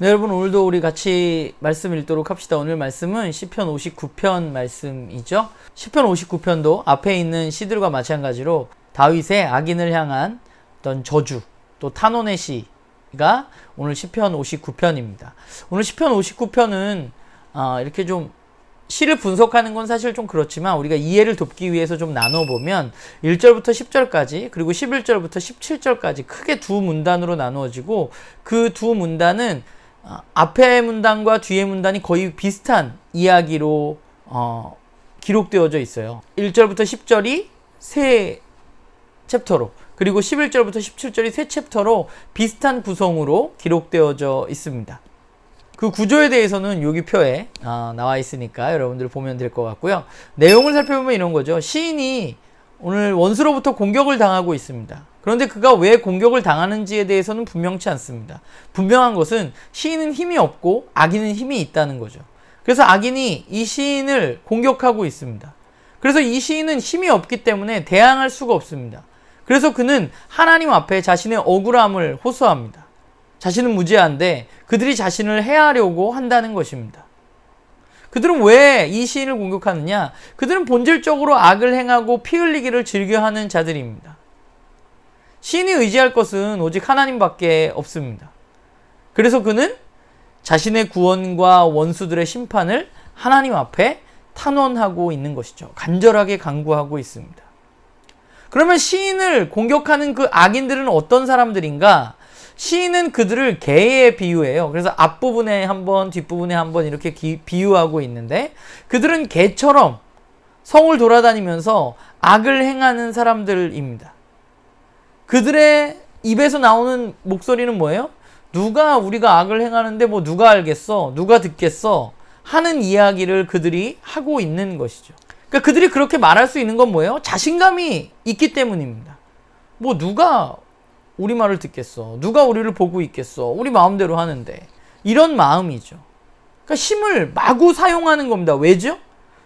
네, 여러분, 오늘도 우리 같이 말씀 읽도록 합시다. 오늘 말씀은 시편 59편 말씀이죠. 시편 59편도 앞에 있는 시들과 마찬가지로 다윗의 악인을 향한 어떤 저주, 또 탄원의 시가 오늘 시편 59편입니다. 오늘 시편 59편은 이렇게 좀 시를 분석하는 건 사실 좀 그렇지만 우리가 이해를 돕기 위해서 좀 나눠보면 1절부터 10절까지 그리고 11절부터 17절까지 크게 두 문단으로 나누어지고, 그 두 문단은 앞의 문단과 뒤의 문단이 거의 비슷한 이야기로 기록되어져 있어요. 1절부터 10절이 세 챕터로, 그리고 11절부터 17절이 세 챕터로 비슷한 구성으로 기록되어져 있습니다. 그 구조에 대해서는 여기 표에 나와 있으니까 여러분들 보면 될 것 같고요. 내용을 살펴보면 이런 거죠. 시인이 오늘 원수로부터 공격을 당하고 있습니다. 그런데 그가 왜 공격을 당하는지에 대해서는 분명치 않습니다. 분명한 것은 시인은 힘이 없고 악인은 힘이 있다는 거죠. 그래서 악인이 이 시인을 공격하고 있습니다. 그래서 이 시인은 힘이 없기 때문에 대항할 수가 없습니다. 그래서 그는 하나님 앞에 자신의 억울함을 호소합니다. 자신은 무죄한데 그들이 자신을 해하려고 한다는 것입니다. 그들은 왜 이 시인을 공격하느냐? 그들은 본질적으로 악을 행하고 피 흘리기를 즐겨하는 자들입니다. 시인이 의지할 것은 오직 하나님밖에 없습니다. 그래서 그는 자신의 구원과 원수들의 심판을 하나님 앞에 탄원하고 있는 것이죠. 간절하게 간구하고 있습니다. 그러면 시인을 공격하는 그 악인들은 어떤 사람들인가? 시인은 그들을 개에 비유해요. 그래서 앞부분에 한 번, 뒷부분에 한 번 이렇게 비유하고 있는데, 그들은 개처럼 성을 돌아다니면서 악을 행하는 사람들입니다. 그들의 입에서 나오는 목소리는 뭐예요? 누가 우리가 악을 행하는데 뭐 누가 알겠어? 누가 듣겠어? 하는 이야기를 그들이 하고 있는 것이죠. 그러니까 그들이 그렇게 말할 수 있는 건 뭐예요? 자신감이 있기 때문입니다. 뭐 누가 우리 말을 듣겠어? 누가 우리를 보고 있겠어? 우리 마음대로 하는데. 이런 마음이죠. 그러니까 힘을 마구 사용하는 겁니다. 왜죠?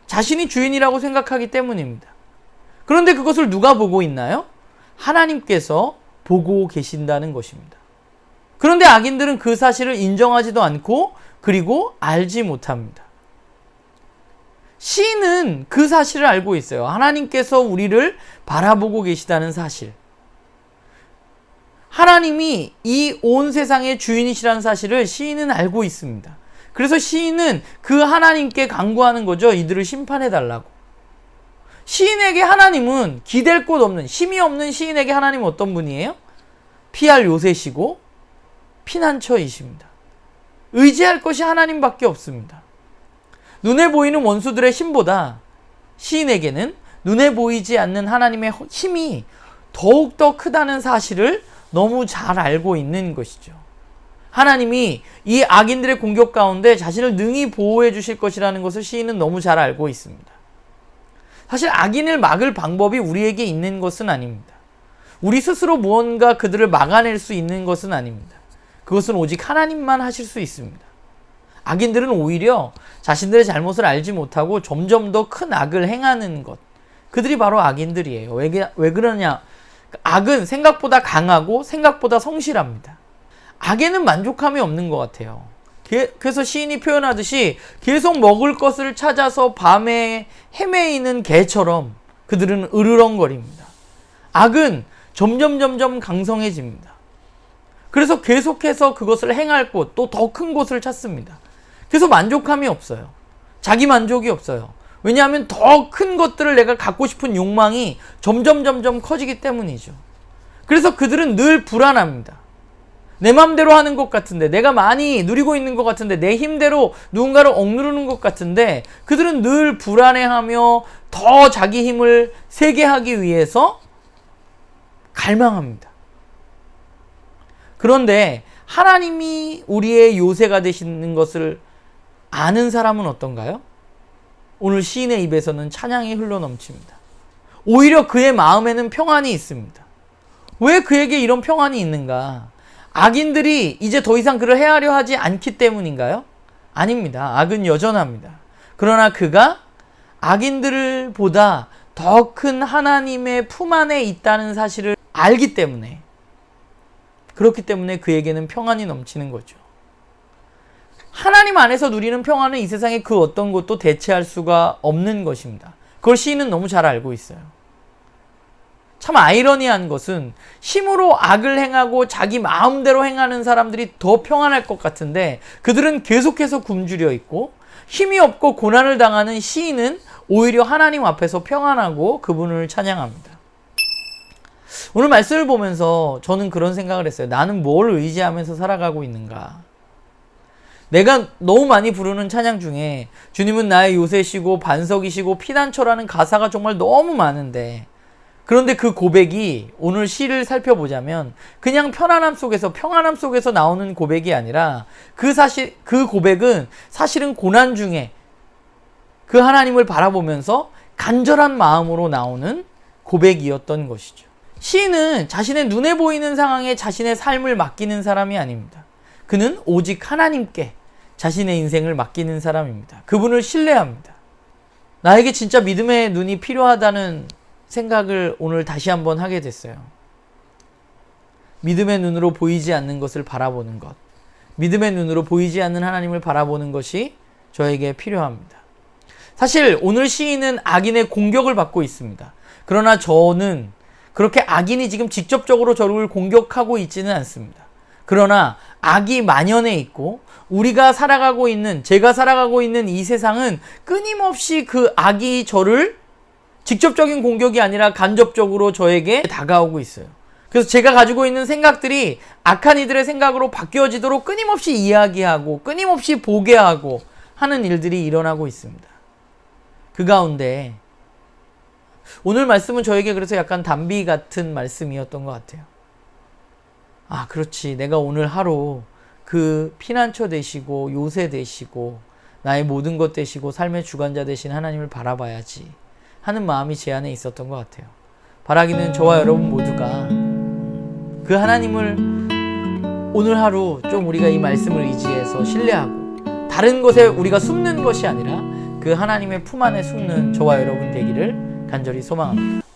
자신이 주인이라고 생각하기 때문입니다. 그런데 그것을 누가 보고 있나요? 하나님께서 보고 계신다는 것입니다. 그런데 악인들은 그 사실을 인정하지도 않고 그리고 알지 못합니다. 시인은 그 사실을 알고 있어요. 하나님께서 우리를 바라보고 계시다는 사실. 하나님이 이 온 세상의 주인이시라는 사실을 시인은 알고 있습니다. 그래서 시인은 그 하나님께 간구하는 거죠. 이들을 심판해달라고. 시인에게 하나님은 기댈 곳 없는, 힘이 없는 시인에게 하나님은 어떤 분이에요? 피할 요새시고 피난처이십니다. 의지할 것이 하나님밖에 없습니다. 눈에 보이는 원수들의 힘보다 시인에게는 눈에 보이지 않는 하나님의 힘이 더욱더 크다는 사실을 너무 잘 알고 있는 것이죠. 하나님이 이 악인들의 공격 가운데 자신을 능히 보호해 주실 것이라는 것을 시인은 너무 잘 알고 있습니다. 사실 악인을 막을 방법이 우리에게 있는 것은 아닙니다. 우리 스스로 무언가 그들을 막아낼 수 있는 것은 아닙니다. 그것은 오직 하나님만 하실 수 있습니다. 악인들은 오히려 자신들의 잘못을 알지 못하고 점점 더 큰 악을 행하는 것, 그들이 바로 악인들이에요. 왜 그러냐? 악은 생각보다 강하고 생각보다 성실합니다. 악에는 만족함이 없는 것 같아요. 그래서 시인이 표현하듯이 계속 먹을 것을 찾아서 밤에 헤매이는 개처럼 그들은 으르렁거립니다. 악은 점점 강성해집니다. 그래서 계속해서 그것을 행할 곳, 또 더 큰 곳을 찾습니다. 그래서 만족함이 없어요. 자기 만족이 없어요. 왜냐하면 더 큰 것들을 내가 갖고 싶은 욕망이 점점 커지기 때문이죠. 그래서 그들은 늘 불안합니다. 내 맘대로 하는 것 같은데, 내가 많이 누리고 있는 것 같은데, 내 힘대로 누군가를 억누르는 것 같은데, 그들은 늘 불안해하며 더 자기 힘을 세게 하기 위해서 갈망합니다. 그런데 하나님이 우리의 요새가 되시는 것을 아는 사람은 어떤가요? 오늘 시인의 입에서는 찬양이 흘러넘칩니다. 오히려 그의 마음에는 평안이 있습니다. 왜 그에게 이런 평안이 있는가? 악인들이 이제 더 이상 그를 해하려 하지 않기 때문인가요? 아닙니다. 악은 여전합니다. 그러나 그가 악인들보다 더 큰 하나님의 품 안에 있다는 사실을 알기 때문에, 그렇기 때문에 그에게는 평안이 넘치는 거죠. 하나님 안에서 누리는 평안은 이 세상의 그 어떤 것도 대체할 수가 없는 것입니다. 그걸 시인은 너무 잘 알고 있어요. 참 아이러니한 것은 힘으로 악을 행하고 자기 마음대로 행하는 사람들이 더 평안할 것 같은데 그들은 계속해서 굶주려 있고, 힘이 없고 고난을 당하는 시인은 오히려 하나님 앞에서 평안하고 그분을 찬양합니다. 오늘 말씀을 보면서 저는 그런 생각을 했어요. 나는 뭘 의지하면서 살아가고 있는가? 내가 너무 많이 부르는 찬양 중에 주님은 나의 요새시고 반석이시고 피난처라는 가사가 정말 너무 많은데, 그런데 그 고백이 오늘 시를 살펴보자면 그냥 평안함 속에서 나오는 고백이 아니라 그 고백은 사실은 고난 중에 그 하나님을 바라보면서 간절한 마음으로 나오는 고백이었던 것이죠. 시인은 자신의 눈에 보이는 상황에 자신의 삶을 맡기는 사람이 아닙니다. 그는 오직 하나님께 자신의 인생을 맡기는 사람입니다. 그분을 신뢰합니다. 나에게 진짜 믿음의 눈이 필요하다는 생각을 오늘 다시 한번 하게 됐어요. 믿음의 눈으로 보이지 않는 것을 바라보는 것, 믿음의 눈으로 보이지 않는 하나님을 바라보는 것이 저에게 필요합니다. 사실 오늘 시인은 악인의 공격을 받고 있습니다. 그러나 저는 그렇게 악인이 지금 직접적으로 저를 공격하고 있지는 않습니다. 그러나 악이 만연해 있고 제가 살아가고 있는 이 세상은 끊임없이 그 악이 저를 직접적인 공격이 아니라 간접적으로 저에게 다가오고 있어요. 그래서 제가 가지고 있는 생각들이 악한 이들의 생각으로 바뀌어지도록 끊임없이 이야기하고 끊임없이 보게 하고 하는 일들이 일어나고 있습니다. 그 가운데 오늘 말씀은 저에게 그래서 약간 단비 같은 말씀이었던 것 같아요. 아, 그렇지. 내가 오늘 하루 그 피난처 되시고 요새 되시고 나의 모든 것 되시고 삶의 주관자 되신 하나님을 바라봐야지 하는 마음이 제 안에 있었던 것 같아요. 바라기는 저와 여러분 모두가 그 하나님을 오늘 하루 좀 우리가 이 말씀을 의지해서 신뢰하고 다른 것에 우리가 숨는 것이 아니라 그 하나님의 품 안에 숨는 저와 여러분 되기를 간절히 소망합니다.